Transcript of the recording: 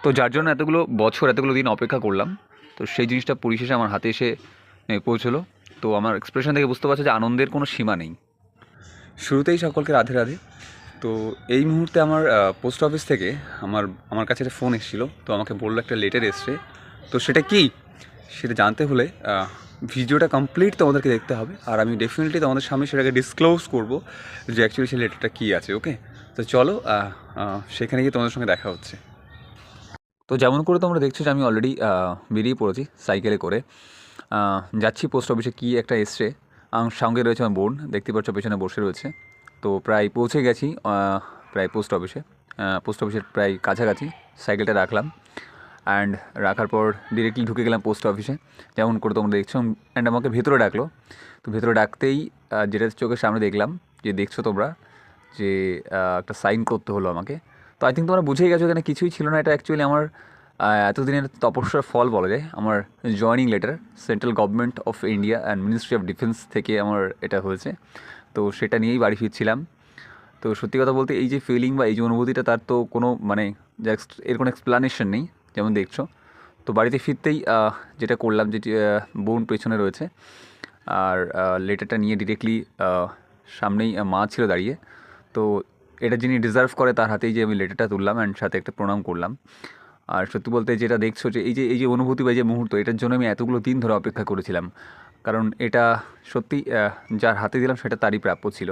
তো যার জন্য এতগুলো বছর এতগুলো দিন অপেক্ষা করলাম, তো সেই জিনিসটা পরিশেষে আমার হাতে এসে পৌঁছলো। তো আমার এক্সপ্রেশন থেকে বুঝতে পারছো যে আনন্দের কোনো সীমা নেই। শুরুতেই সকলকে রাধে রাধে। তো এই মুহূর্তে আমার পোস্ট অফিস থেকে আমার আমার কাছে একটা ফোন এসেছিলো, তো আমাকে বললো একটা লেটার এসছে। তো সেটা কি, সেটা জানতে হলে ভিডিওটা কমপ্লিট তোমাদেরকে দেখতে হবে, আর আমি ডেফিনেটলি তোমাদের সামনে সেটাকে ডিসক্লোজ করবো যে অ্যাকচুয়ালি সেই লেটারটা কী আছে। ওকে, তো চলো সেখানে গিয়ে তোমাদের সঙ্গে দেখা হচ্ছে। তো যেমন করে তোমরা দেখছো যে আমি অলরেডি বেরিয়ে পড়েছি সাইকেলে করে, যাচ্ছি পোস্ট অফিসে। কী একটা এসছে, সঙ্গে রয়েছে আমার বোন, দেখতে পাচ্ছ পেছনে বসে রয়েছে। তো প্রায় পৌঁছে গেছি প্রায় পোস্ট অফিসে, পোস্ট অফিসের প্রায় কাছাকাছি। সাইকেলটা রাখলাম, অ্যান্ড রাখার পর ডিরেক্টলি ঢুকে গেলাম পোস্ট অফিসে, যেমন করে তোমরা দেখছো। অ্যান্ড আমাকে ভেতরে ডাকলো। তো ভেতরে ডাকতেই যেটা চোখের সামনে দেখলাম, যে দেখছো তোমরা, যে একটা সাইন করতে হলো আমাকে। তো আই থিঙ্ক তোমরা বুঝেই গেছো এখানে কিছুই ছিল না। এটা অ্যাকচুয়ালি আমার এতদিনের তপস্যার ফল বলা যায়। আমার joining letter central government of India and ministry of defence থেকে আমার এটা হয়েছে। তো সেটা নিয়েই বাড়ি ফিরছিলাম। তো সত্যি কথা বলতে এই যে ফিলিং বা এই যে অনুভূতিটা, তার তো কোনো মানে এর কোনো এক্সপ্লানেশন নেই, যেমন দেখছো। তো বাড়িতে ফিরতেই যেটা করলাম, যেটি বোন পেছনে রয়েছে, আর লেটারটা নিয়ে ডিরেক্টলি সামনেই মা ছিল দাঁড়িয়ে। তো এটা যিনি ডিজার্ভ করে তার হাতেই যে আমি লেটারটা তুললাম, অ্যান্ড সাথে একটা প্রণাম করলাম। আর সত্যি বলতে যেটা দেখছো, যে এই যে অনুভূতি বা এই যে মুহূর্ত, এটার জন্য আমি এতগুলো দিন ধরে অপেক্ষা করেছিলাম। কারণ এটা সত্যি যার হাতে দিলাম সেটা তারই প্রাপ্য ছিল।